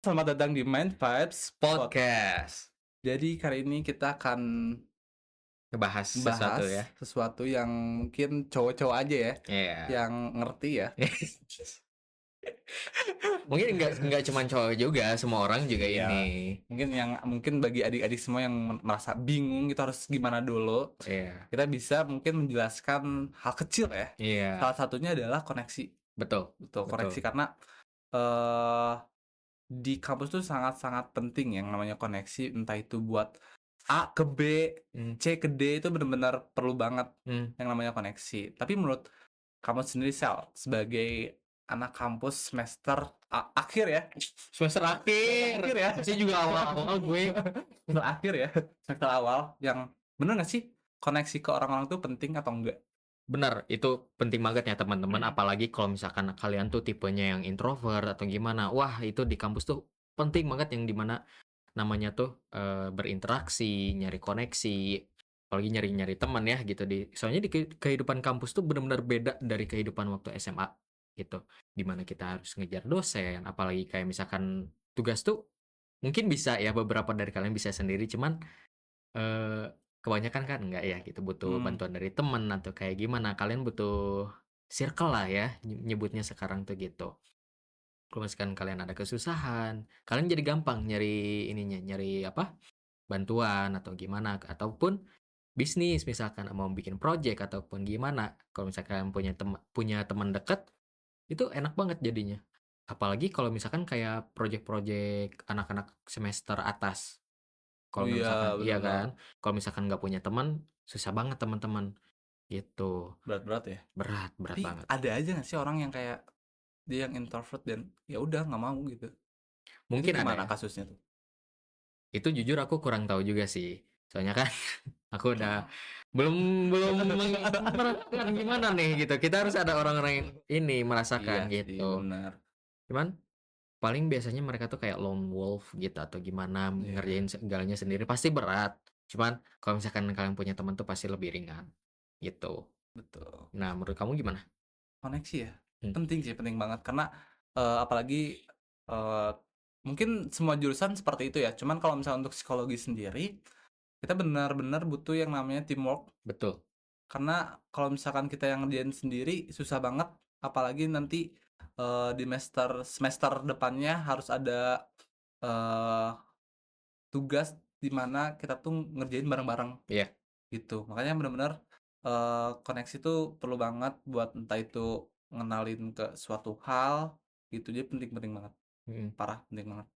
selamat datang di Mind Vibes Podcast. Jadi kali ini kita akan Ngebahas sesuatu bahas ya. sesuatu yang mungkin cowok-cowok aja ya, Iya. yang ngerti ya. Mungkin enggak cuma cowok juga, semua orang juga Iya. ini. Mungkin bagi adik-adik semua yang merasa bingung gitu harus gimana dulu, Iya. kita bisa mungkin menjelaskan hal kecil ya. Iya. Salah satunya adalah koneksi. Betul. Koneksi karena eh di kampus tuh sangat-sangat penting yang namanya koneksi, entah itu buat A ke B, C ke D, itu benar-benar perlu banget yang namanya koneksi. Tapi menurut kamu sendiri Sel, sebagai anak kampus semester akhir ya, Semester akhir ya, masih juga awal-awal gue. semester akhir ya, semester awal, yang bener nggak sih koneksi ke orang-orang tuh penting atau enggak? Benar, itu penting banget ya teman-teman. Apalagi kalau misalkan kalian tuh tipenya yang introvert atau gimana. Wah, itu di kampus tuh penting banget yang dimana namanya tuh berinteraksi, nyari koneksi, apalagi nyari-nyari teman ya gitu. Soalnya di kehidupan kampus tuh benar-benar beda dari kehidupan waktu SMA gitu. Dimana kita harus ngejar dosen, apalagi kayak misalkan tugas tuh mungkin bisa ya beberapa dari kalian bisa sendiri, cuman kebanyakan kan enggak ya gitu, butuh bantuan dari temen atau kayak gimana, kalian butuh circle lah ya nyebutnya sekarang tuh gitu. Kalau misalkan kalian ada kesusahan, kalian jadi gampang nyari ininya, nyari apa, bantuan atau gimana, ataupun bisnis misalkan mau bikin project ataupun gimana. Kalau misalkan kalian punya teman dekat, itu enak banget jadinya. Apalagi kalau misalkan kayak project-project anak-anak semester atas. Oh Kalau nggak iya, misalkan iya benar-benar kan, kalau misalkan nggak punya teman, susah banget teman-teman, gitu. berat-berat ya. Berat Tapi banget. ada aja nggak sih orang yang kayak dia yang introvert dan ya udah nggak mau gitu. Itu Mungkin ada gimana ya. kasusnya tuh? Itu jujur aku kurang tahu juga sih. Soalnya kan aku udah belum belum merasakan gimana nih gitu. Kita harus ada orang-orang yang ini Iya merasakan sih, gitu. benar. Cuman paling biasanya mereka tuh kayak lone wolf gitu atau gimana Iya, ngerjain segalanya sendiri pasti berat. Cuman kalau misalkan kalian punya teman tuh pasti lebih ringan gitu. betul. Nah, menurut kamu gimana? Koneksi ya, Hmm. penting sih, penting banget karena apalagi eh, mungkin semua jurusan seperti itu ya. Cuman kalau misalnya untuk psikologi sendiri, kita benar-benar butuh yang namanya teamwork. Betul. Karena kalau misalkan kita yang ngerjain sendiri susah banget, apalagi nanti di semester semester depannya harus ada eh, tugas di mana kita tuh ngerjain bareng-bareng Iya. gitu. Makanya benar-benar koneksi tuh perlu banget buat entah itu ngenalin ke suatu hal gitu. Jadi penting-penting banget, Mhm. parah penting banget.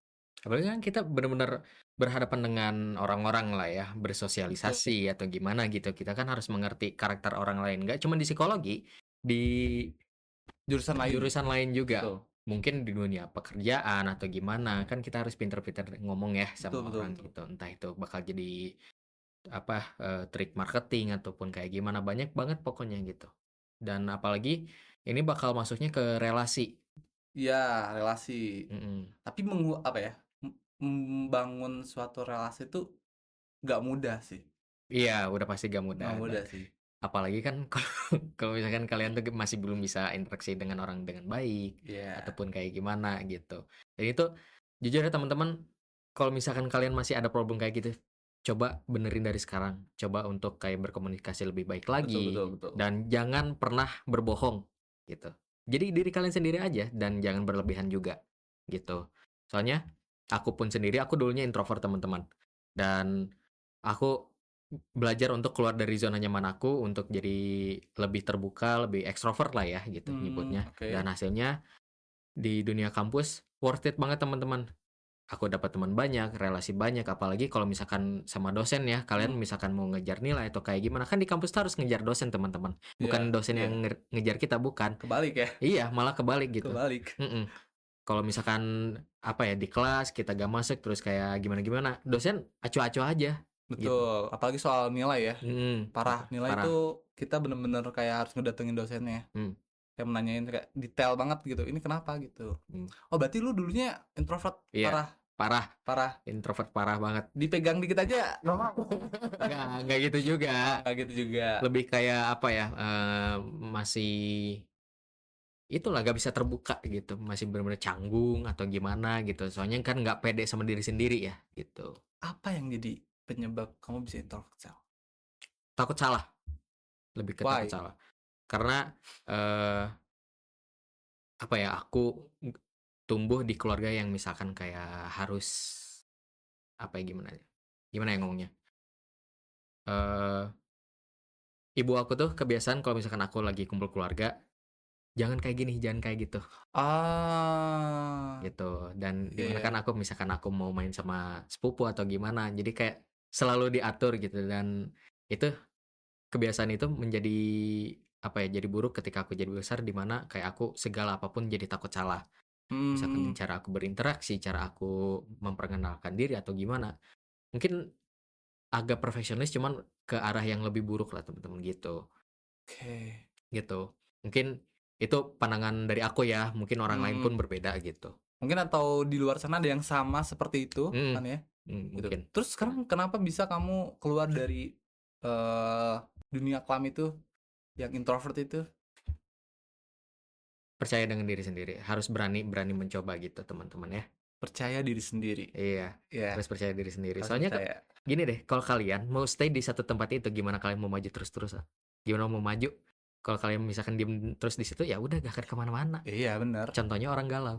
Apalagi kan kita benar-benar berhadapan dengan orang-orang lah ya, Betul. bersosialisasi atau gimana gitu. Kita kan harus mengerti karakter orang lain, nggak cuma di psikologi, di Jurusan lain. jurusan lain juga. Betul. Mungkin di dunia pekerjaan atau gimana, kan kita harus pinter-pinter ngomong ya Betul, sama betul, orang betul. gitu. Entah itu bakal jadi apa, trik marketing ataupun kayak gimana, banyak banget pokoknya gitu. Dan apalagi ini bakal masuknya ke relasi. Iya, relasi. Mhm. Tapi apa ya? Membangun suatu relasi tuh nggak mudah sih. Iya, udah pasti gak Nggak mudah dan mudah sih. apalagi kan kalau misalkan kalian tuh masih belum bisa interaksi dengan orang dengan baik Iya. ataupun kayak gimana gitu. Jadi itu jujur ya teman-teman, kalau misalkan kalian masih ada problem kayak gitu, coba benerin dari sekarang. Coba untuk kayak berkomunikasi lebih baik Betul, lagi betul, betul. dan jangan pernah berbohong gitu. Jadi diri kalian sendiri aja dan jangan berlebihan juga gitu. Soalnya aku pun sendiri aku dulunya introvert teman-teman. Dan aku belajar untuk keluar dari zona nyaman aku untuk jadi lebih terbuka, lebih ekstrovert lah ya gitu nyebutnya. Oke. Dan hasilnya di dunia kampus worth it banget teman-teman. Aku dapat teman banyak, relasi banyak, apalagi kalau misalkan sama dosen ya, kalian misalkan mau ngejar nilai atau kayak gimana, kan di kampus tuh harus ngejar dosen teman-teman. Bukan Iya, dosen iya. yang ngejar kita, bukan. Kebalik ya? Iya, malah kebalik gitu. Kebalik. Mhm. Kalau misalkan apa ya di kelas kita gak masuk terus kayak gimana-gimana, dosen acuh-acuh aja gitu. Betul, apalagi soal nilai ya. Parah, nilai Parah. itu kita bener-bener kayak harus ngedatengin dosennya. Mmm, Kayak menanyain kayak detail banget gitu, "Ini kenapa?" Gitu. mmm. Oh, berarti lu dulunya introvert Iya, parah parah, parah. introvert parah banget. Dipegang dikit aja nggak mau. Enggak gitu Oh, juga. nggak gitu juga. Lebih kayak apa ya, masih itulah nggak bisa terbuka gitu, masih bener-bener canggung atau gimana gitu, soalnya kan nggak pede sama diri sendiri ya, gitu. Apa yang jadi penyebab kamu bisa introvert, Sel? Takut salah, lebih ke takut Why? salah. Karena, eee, apa ya, aku tumbuh di keluarga yang misalkan kayak harus, apa ya, gimana ya ngomongnya, eee, ibu aku tuh kebiasaan kalau misalkan aku lagi kumpul keluarga, "Jangan kayak gini, jangan kayak gitu." Ah, Gitu, dan iya dimana iya. kan aku misalkan aku mau main sama sepupu atau gimana, jadi kayak selalu diatur gitu dan itu kebiasaan itu menjadi, apa ya, jadi buruk ketika aku jadi besar di mana kayak aku segala apapun jadi takut salah. Misalkan Mhm, cara aku berinteraksi, cara aku memperkenalkan diri atau gimana, mungkin agak perfeksionis cuman ke arah yang lebih buruk lah teman-teman gitu, oke. gitu. Mungkin itu pandangan dari aku ya, mungkin orang lain Mhm, pun berbeda gitu. mungkin atau di luar sana ada yang sama seperti itu Mhm, kan ya, gitu. mungkin. Terus sekarang kenapa bisa kamu keluar dari, eee, dunia kelam itu, yang introvert itu? Percaya dengan diri sendiri, harus berani berani mencoba gitu teman-teman ya. Percaya diri sendiri. Iya, Iya, harus percaya diri sendiri. harus Soalnya percaya. gini deh, kalau kalian mau stay di satu tempat itu, gimana kalian mau maju terus-terusan? Gimana mau maju? Kalau kalian misalkan diem terus di situ, ya udah gak akan kemana mana. Iya bener. Contohnya orang galau.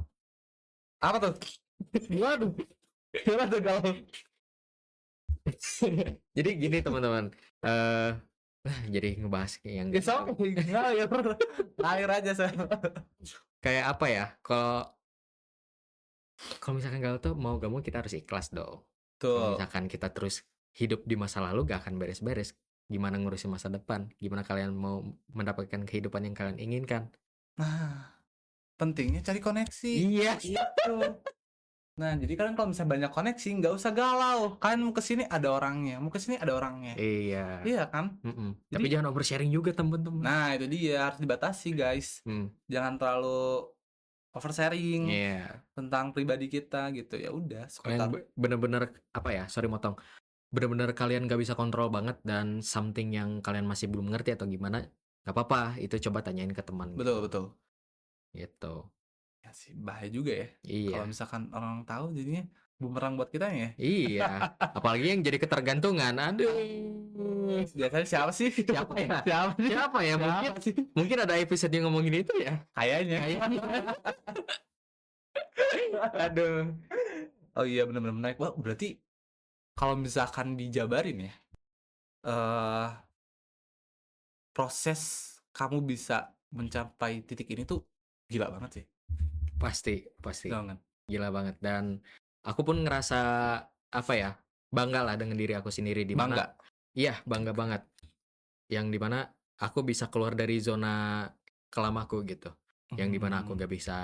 Apa tuh? Waduh, gimana tuh kalau Jadi gini teman-teman, eh jadi ngebahas yang it's okay, ngalir, ngalir aja Sel. kayak apa ya, kalau kalau misalkan galau tuh mau gak mau kita harus ikhlas dong. Kalau Betul. misalkan kita terus hidup di masa lalu gak akan beres-beres. Gimana ngurusin masa depan? Gimana kalian mau mendapatkan kehidupan yang kalian inginkan? Nah, pentingnya cari koneksi, Iya. gitu. Nah, jadi kalian kalau misalnya banyak koneksi, nggak usah galau. Kalian mau ke sini ada orangnya, mau ke sini ada orangnya. Iya, Iya kan? Tapi Jadi, jangan oversharing juga temen-temen. nah itu dia harus dibatasi guys. Mmm, Jangan terlalu oversharing iya. tentang pribadi kita gitu. Ya udah, Kalau yang seputar. bener-bener, apa ya, sorry motong, bener-bener kalian gak bisa kontrol banget dan something yang kalian masih belum ngerti atau gimana, gak apa-apa, itu coba tanyain ke teman Betul gitu, betul. gitu. Ya sih, bahaya juga ya. Kalau Iya, misalkan orang tahu jadinya bumerang buat kita ya. iya, apalagi yang jadi ketergantungan, aduh. Biasanya siapa sih? Siapa ya? Siapa sih? Siapa ya? Mungkin Siapa sih? mungkin ada episode yang ngomongin itu ya? Kayaknya. Kayaknya. Aduh. Oh iya benar-benar menarik. Wah, berarti kalau misalkan dijabarin ya, eh proses kamu bisa mencapai titik ini tuh gila banget sih. Pasti, pasti. Gila banget. Gila banget dan aku pun ngerasa, apa ya, banggalah dengan diri aku sendiri di mana Bangga. iya, bangga banget. Yang di mana aku bisa keluar dari zona kelam aku gitu. Yang di mana aku Mhm. nggak bisa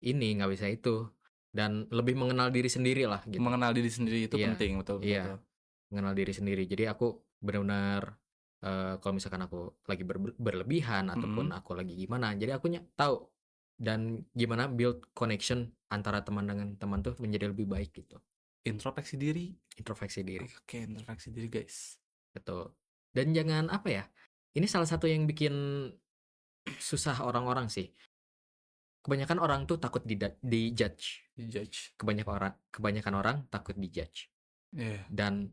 ini, nggak bisa itu, dan lebih mengenal diri sendirilah gitu. Mengenal diri sendiri itu Iya, penting, betul betul iya, betul. mengenal diri sendiri. Jadi aku benar-benar, kalau misalkan aku lagi berlebihan ataupun Mhm. aku lagi gimana, jadi aku tahu dan gimana build connection antara teman dengan teman tuh menjadi lebih baik gitu. Introspeksi diri. Introspeksi diri, Oke, introspeksi diri, guys. betul. Dan jangan apa ya, ini salah satu yang bikin susah orang-orang sih. Kebanyakan orang tuh takut di-judge. Di-judge. Kebanyakan orang takut di-judge. Iya. Dan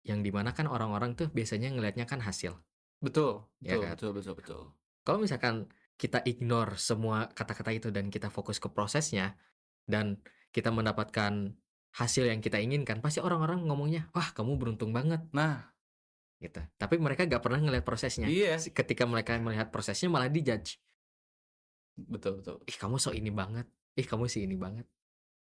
yang di mana kan orang-orang tuh biasanya ngelihatnya kan hasil, Betul ya betul kan? betul betul betul. Kalau misalkan kita ignore semua kata-kata itu dan kita fokus ke prosesnya dan kita mendapatkan hasil yang kita inginkan, pasti orang-orang ngomongnya, "Wah, kamu beruntung banget." Nah, Gitu. Tapi mereka nggak pernah ngelihat prosesnya. iya, Ketika mereka melihat prosesnya malah di-judge. betul betul. "Ih, kamu so ini banget. Ih, kamu si ini banget."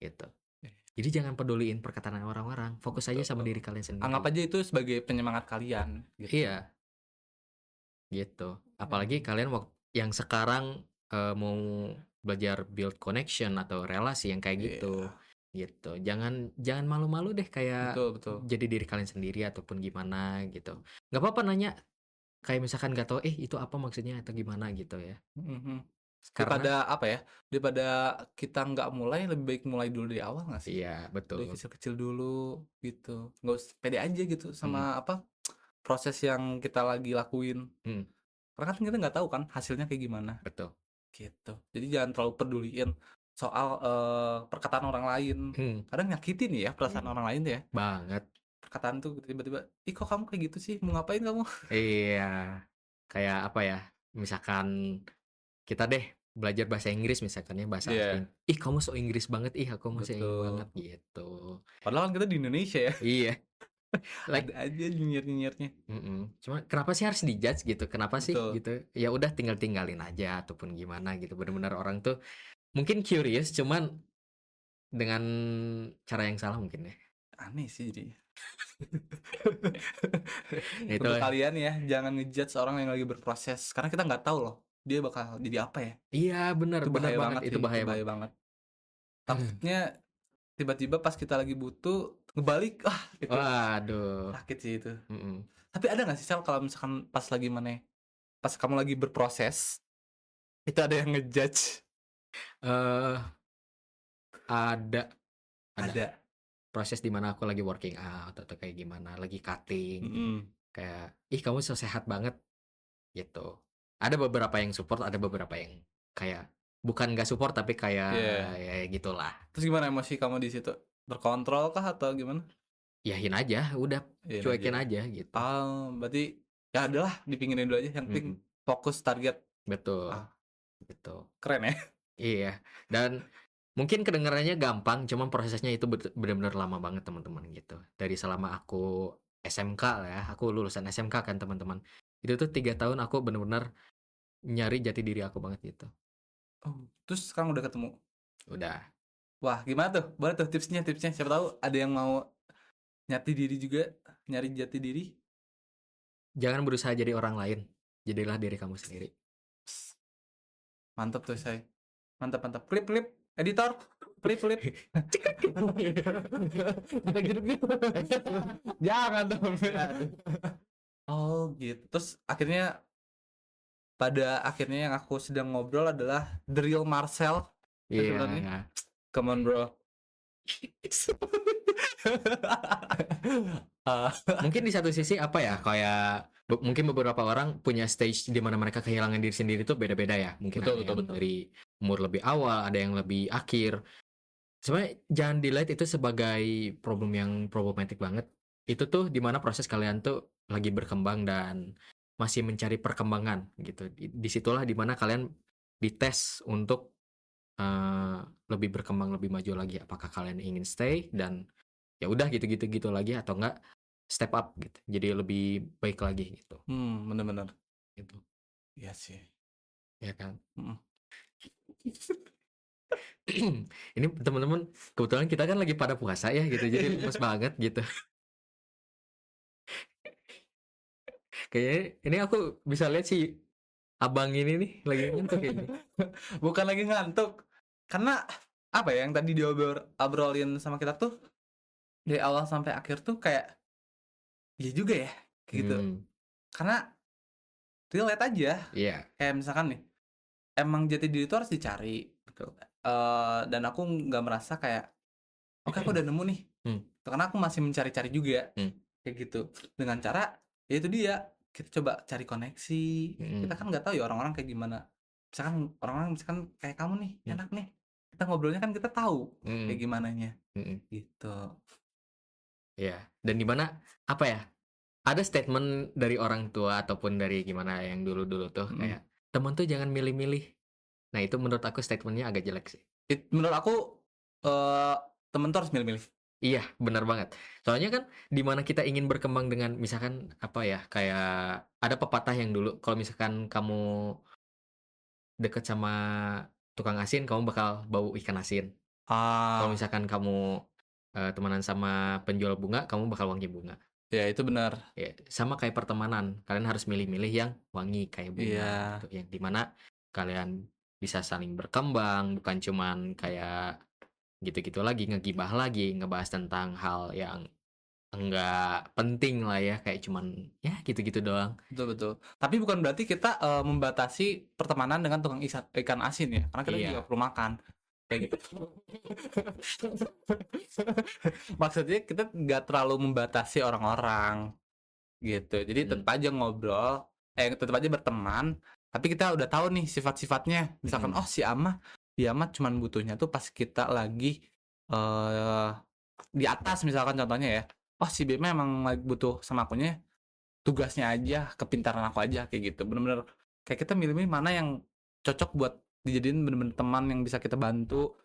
Gitu. Eh, Jadi jangan peduliin perkataan orang-orang, fokus aja sama betul. diri kalian Anggap sendiri. aja itu sebagai penyemangat kalian, gitu. Iya, gitu. Apalagi Emang. kalian yang sekarang, mau belajar build connection atau relasi yang kayak gitu, Iya, gitu. Jangan jangan malu-malu deh kayak betul betul. jadi diri kalian sendiri ataupun gimana gitu. Nggak apa-apa nanya, kayak misalkan nggak tahu, "Eh, itu apa maksudnya?" Atau gimana gitu ya. Mhm. Karena Daripada apa ya, daripada kita nggak mulai, lebih baik mulai dulu dari awal nggak sih? iya, Dari betul. kecil-kecil dulu, gitu. Nggak usah pede aja gitu Mhm, sama apa, proses yang kita lagi lakuin. mhm, Karena kan kita nggak tahu kan hasilnya kayak gimana. betul. gitu. Jadi jangan terlalu peduliin soal, perkataan orang lain. Hmm, Kadang nyakitin ya perasaan orang lain tuh ya. banget. Perkataan tuh tiba-tiba, "Ih, kok kamu kayak gitu sih? Mau ngapain kamu?" Iya, kayak apa ya, misalkan kita deh belajar bahasa Inggris misalkan ya, bahasa asing, Iya, "Ih, kamu so Inggris banget, ih aku masih ini betul. banget," gitu. Padahal kan kita di Indonesia ya, Iya, like ada aja nyinyir-nyinyirnya. cuma kenapa sih harus di-judge gitu, kenapa sih Betul. gitu, ya udah tinggal-tinggalin aja ataupun gimana gitu, bener-bener orang tuh mungkin curious cuman dengan cara yang salah mungkin ya. Aneh sih jadinya. Nah itu Untuk kalian ya, jangan ngejudge orang yang lagi berproses, karena kita nggak tahu loh, dia bakal jadi apa ya. iya bener Itu bener bahaya banget, banget itu sih, itu bahaya bahaya banget. banget. Takutnya tiba-tiba pas kita lagi butuh, ngebalik, itu Waduh, sakit sih itu. mhm, Tapi ada nggak sih Sel, kalau misalkan pas kamu lagi berproses, itu ada yang ngejudge? eee, ada ada Ada. proses di mana aku lagi working out atau kayak gimana, lagi cutting, Mhm. kayak, "Ih kamu so sehat banget," gitu. Ada beberapa yang support, ada beberapa yang kayak bukan nggak support tapi kayak Iya. ya gitulah, Terus gimana emosi kamu di situ? Berkontrol kah atau gimana? iyain aja, udah Iyain aja. cuekin aja gitu. Berarti ya udahlah dipinggirin dulu aja, yang penting Mhm, fokus target. betul Ah, betul. keren ya. Iya, dan mungkin kedengarannya gampang, cuman prosesnya itu bener-bener lama banget teman-teman gitu. Dari selama aku SMK lah ya, aku lulusan SMK kan teman-teman. Itu tuh 3 tahun aku bener-bener nyari jati diri aku banget gitu. Oh, terus sekarang udah ketemu? Udah, Wah, gimana tuh? Boleh tuh tipsnya, siapa tahu ada yang mau nyati diri juga, nyari jati diri. jangan berusaha jadi orang lain, jadilah diri kamu sendiri. Pss, mantap tuh saya. Mantap mantap. Flip flip, editor. Flip flip. Kita gitu gitu. Jangan dong. Oh gitu. Terus pada akhirnya yang aku sedang ngobrol adalah the real Marcel sebenarnya. Iya. Come on bro. Ah, Mungkin di satu sisi apa ya, kayak mungkin beberapa orang punya stage di mana mereka kehilangan diri sendiri itu beda-beda ya. Mungkin betul ada betul yang betul. dari umur lebih awal, ada yang lebih akhir. Sebenarnya jangan dilihat itu sebagai problem yang problematik banget. Itu tuh di mana proses kalian tuh lagi berkembang dan masih mencari perkembangan gitu. Di situlah di mana kalian dites untuk, lebih berkembang, lebih maju lagi. Apakah kalian ingin stay dan ya udah gitu lagi atau enggak step up gitu. Jadi lebih baik lagi gitu, Bener bener. gitu. Iya sih. Ya kan? Mhm. Ini teman-teman kebetulan kita kan lagi pada puasa ya gitu, jadi lemes banget gitu. Kayaknya ini aku bisa lihat si abang ini nih lagi ngantuk ini. Bukan lagi ngantuk, karena apa ya, yang tadi obrolin sama kita tuh, dari awal sampai akhir tuh kayak, iya juga ya, kayak gitu. Hmm, Karena relate aja, iya, kayak misalkan nih, emang jati diri itu harus dicari, gitu. Dan aku nggak merasa kayak, "Oke, aku udah nemu nih." hmm, Karena aku masih mencari-cari juga, hmm, kayak gitu. Dengan cara, ya itu dia, kita coba cari koneksi, kita kan mhm, nggak tahu ya orang-orang kayak gimana. Misalkan orang-orang misalkan kayak kamu nih, hmm, enak nih, kita ngobrolnya kan kita tahu kayak mhm, gimananya, mhm, gitu. iya. Dan di mana, apa ya, ada statement dari orang tua ataupun dari gimana yang dulu-dulu tuh Mhm. kayak, "Temen tuh jangan milih-milih." Nah itu menurut aku statement-nya agak jelek sih. Menurut aku, eee, temen tuh harus milih-milih. Iya, benar banget. Soalnya kan di mana kita ingin berkembang dengan misalkan, apa ya, kayak ada pepatah yang dulu kalau misalkan kamu deket sama tukang asin, kamu bakal bau ikan asin. Kalau Ah, misalkan kamu, temenan sama penjual bunga, kamu bakal wangi bunga. ya itu benar. Ya, sama kayak pertemanan, kalian harus milih-milih yang wangi kayak bunga Iya, gitu, yang di mana kalian bisa saling berkembang, bukan cuman kayak gitu-gitu lagi, ngegibah lagi, ngebahas tentang hal yang enggak penting lah ya, kayak cuman ya gitu-gitu doang. betul betul. Tapi bukan berarti kita, membatasi pertemanan dengan tukang ikan asin ya, karena kita juga Iya, perlu makan, kayak gitu. Maksudnya kita nggak terlalu membatasi orang-orang, gitu. Jadi mhm, tetep aja ngobrol, tetep aja berteman, Tapi kita udah tahu nih sifat-sifatnya. Misalkan, oh dia mah cuman butuhnya tuh pas kita lagi eh di atas misalkan contohnya ya. Oh si B mah emang lagi butuh sama akunya tugasnya aja, kepintaran aku aja kayak gitu. Bener-bener kayak kita milih-milih mana yang cocok buat dijadiin bener-bener teman yang bisa kita bantu,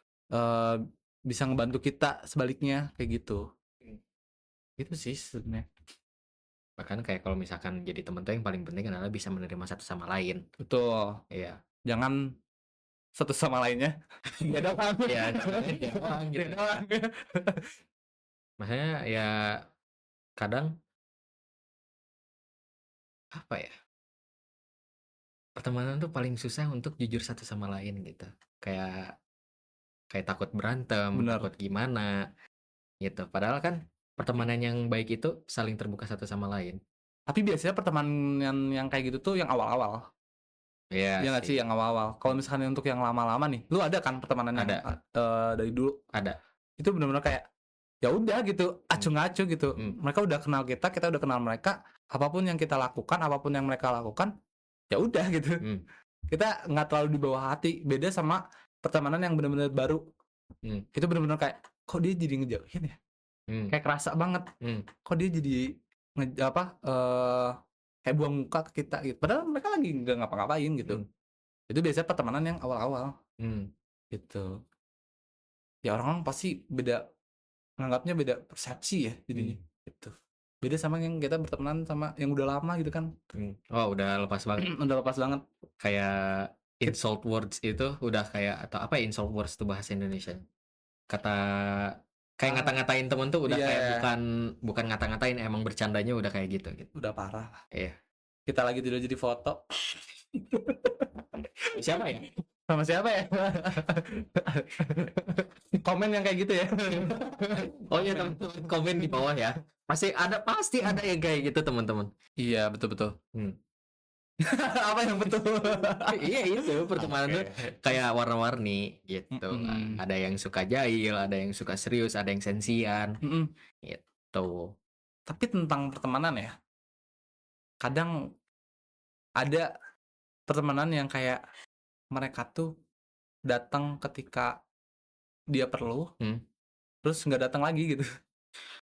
bisa ngebantu kita sebaliknya kayak gitu. Gitu sih sebenarnya. Bahkan kayak kalau misalkan jadi temen tuh yang paling penting adalah bisa menerima satu sama lain. Betul. Iya. Jangan satu sama lainnya dia doang. Iya, dia doang Dia gitu. doang. Maksudnya ya kadang apa ya? Pertemanan tuh paling susah untuk jujur satu sama lain gitu. Kayak kayak takut berantem, Bener. takut gimana gitu. Padahal kan pertemanan yang baik itu saling terbuka satu sama lain. Tapi biasanya pertemanan yang kayak gitu tuh yang awal-awal. Iya Iya nggak sih sih. yang awal-awal. Kalau misalkan untuk yang lama-lama nih, lu ada kan pertemanan yang Ada. dari dulu? Ada. Itu benar-benar kayak ya udah gitu, acu-ngacu gitu. Mereka udah kenal kita udah kenal mereka. Apapun yang kita lakukan, apapun yang mereka lakukan, ya udah gitu. Kita nggak terlalu di bawah hati. Beda sama pertemanan yang benar-benar baru. Itu benar-benar kayak kok dia jadi ngejauhin ya? Kayak kerasa banget. Kok dia jadi kayak buang muka ke kita gitu. Padahal mereka lagi nggak ngapa-ngapain gitu. Itu biasanya pertemanan yang awal-awal. Gitu. Ya orang-orang pasti nganggapnya beda persepsi ya jadinya. Gitu. Beda sama yang kita berteman sama yang udah lama gitu kan. Oh udah lepas banget. Udah lepas banget. Kayak insult words itu udah kayak atau apa ya insult words itu bahasa Indonesia? Kata kayak ngata-ngatain temen tuh udah kayak bukan ngata-ngatain emang bercandanya udah kayak gitu. Udah parah. Iya. Kita lagi tidur jadi foto. Siapa ya? Sama siapa ya? Komen yang kayak gitu ya. Oh iya teman-teman komen di bawah ya. Pasti ada yang kayak gitu teman-teman. Iya betul. Apa yang betul? Iya itu pertemanan tuh kayak warna-warni gitu. Ada yang suka jahil, ada yang suka serius, ada yang sensian. Gitu. Tapi tentang pertemanan ya, kadang ada pertemanan yang kayak mereka tuh datang ketika dia perlu, terus nggak datang lagi gitu.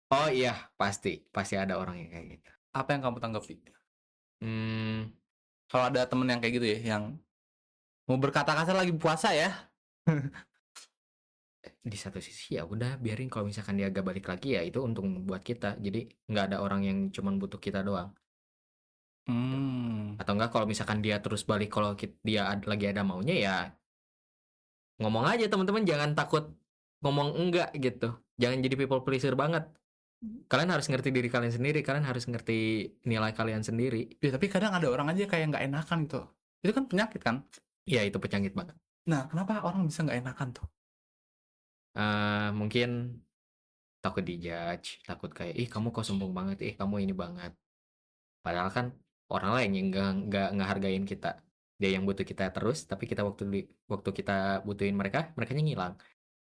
Oh iya, pasti ada orang yang kayak gitu. Apa yang kamu tanggapi? Kalau ada temen yang kayak gitu ya, yang mau berkata kasar lagi puasa ya. Di satu sisi ya udah biarin kalau misalkan dia agak balik lagi ya itu untung buat kita. Jadi nggak ada orang yang cuman butuh kita doang. Atau enggak kalau misalkan dia terus balik kalau dia lagi ada maunya ya ngomong aja teman-teman, jangan takut ngomong enggak gitu. Jangan jadi people pleaser banget. Kalian harus ngerti diri kalian sendiri, kalian harus ngerti nilai kalian sendiri. Ya, tapi kadang ada orang aja kayak nggak enakan gitu. Itu kan penyakit kan? Iya itu penyakit banget. Nah kenapa orang bisa nggak enakan tuh? Mungkin takut dijudge, takut kayak ih kamu kok sombong banget, ih kamu ini banget. Padahal kan orang lain yang nggak hargain kita. Dia yang butuh kita terus, tapi kita waktu kita butuhin mereka ngilang.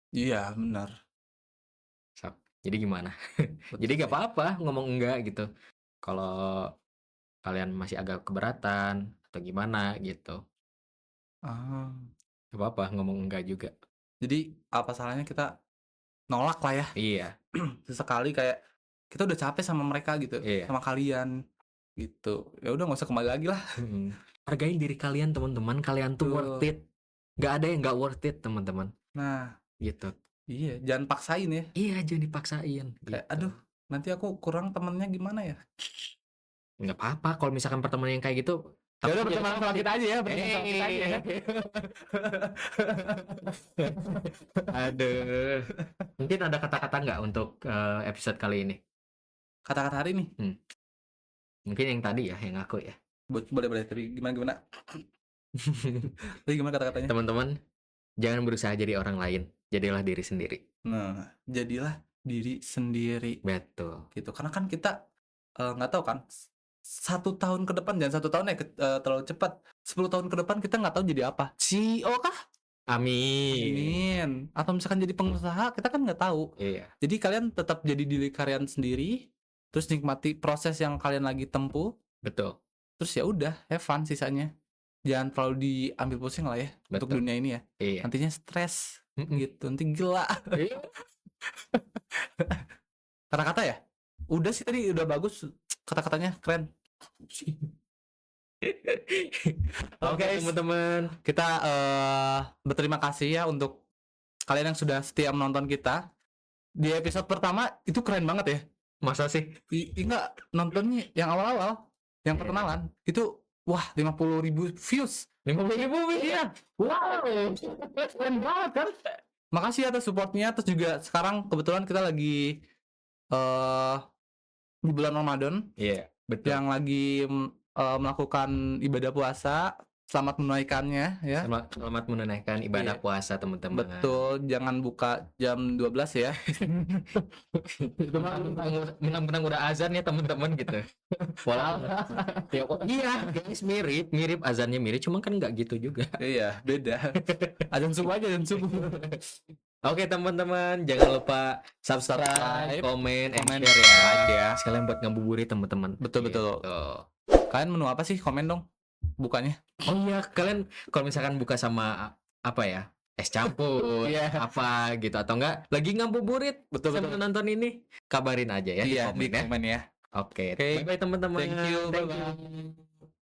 Iya benar. Jadi gimana? Jadi gak apa-apa ngomong enggak gitu. Kalau kalian masih agak keberatan atau gimana gitu. Gak apa-apa ngomong enggak juga. Jadi apa salahnya kita nolak lah ya. Iya. Sesekali kayak kita udah capek sama mereka gitu, sama kalian gitu. Ya udah nggak usah kembali lagi lah. Hargain diri kalian teman-teman, kalian tuh worth it. Gak ada yang gak worth it teman-teman. Nah, gitu. Iya, jangan paksain ya. Iya, jangan dipaksain. Kayak, gitu. aduh, nanti aku kurang temennya gimana ya? Nggak apa-apa kalau misalkan pertemanan yang kayak gitu. Ya udah berteman sama kita aja ya, berteman sama kita aja ya. Aduh. Mungkin ada kata-kata nggak untuk episode kali ini? Kata-kata hari ini? Mungkin yang tadi ya, yang aku ya. Boleh, tapi gimana? Tapi gimana kata-katanya? Teman-teman, jangan berusaha jadi orang lain. Jadilah diri sendiri. Nah, jadilah diri sendiri. Betul. Gitu. Karena kan kita nggak tahu kan, 1 tahun ke depan, jangan 1 tahun ya terlalu cepat. 10 tahun ke depan kita nggak tahu jadi apa. CEO kah? Amin. Atau misalkan jadi pengusaha, kita kan nggak tahu. Iya. Jadi kalian tetap jadi diri kalian sendiri, terus nikmati proses yang kalian lagi tempuh. Betul. Terus ya udah, have fun sisanya. jangan terlalu diambil pusing lah ya untuk Betul. dunia ini ya. Iya. Nantinya stres Mhm. gitu, nanti gila. Iya. Kata-kata ya? Udah sih tadi udah bagus kata-katanya keren. Oke, Oke, teman-teman. kita berterima kasih ya untuk kalian yang sudah setia menonton kita. Di episode pertama itu keren banget ya. Masa sih? Enggak, nontonnya yang awal-awal, yang Iya. perkenalan itu wah 50.000 views. 50.000 Iya, Wow. keren banget kan? Makasih atas supportnya. Terus juga sekarang kebetulan kita lagi eh di bulan Ramadan Iya, betul. yang lagi melakukan ibadah puasa. Selamat menunaikannya ya. Selamat menunaikan ibadah Iya. puasa, teman-teman. Betul, jangan buka jam 12 ya. Itu menang-menang udah azan ya, teman-teman gitu. Walau ya, iya, guys, mirip azannya mirip, cuma kan nggak gitu juga. Iya, beda. Azan subuh aja, azan subuh. Oke, teman-teman, jangan lupa subscribe, Subscribe, komen, and komen, share ya. like ya. Sekalian buat ngabuburit, teman-teman. Betul, betul. Gitu. Kalian menu apa sih? Komen dong. Bukanya. Oh iya, kalian kalau misalkan buka sama apa ya? Es campur, Iya. apa gitu, atau enggak lagi ngabuburit Betul, sambil betul. nonton ini, kabarin aja ya di Iya, di komen ya. komen ya. Oke, Oke. bye-bye teman-teman. Thank you, Thank bye-bye. you.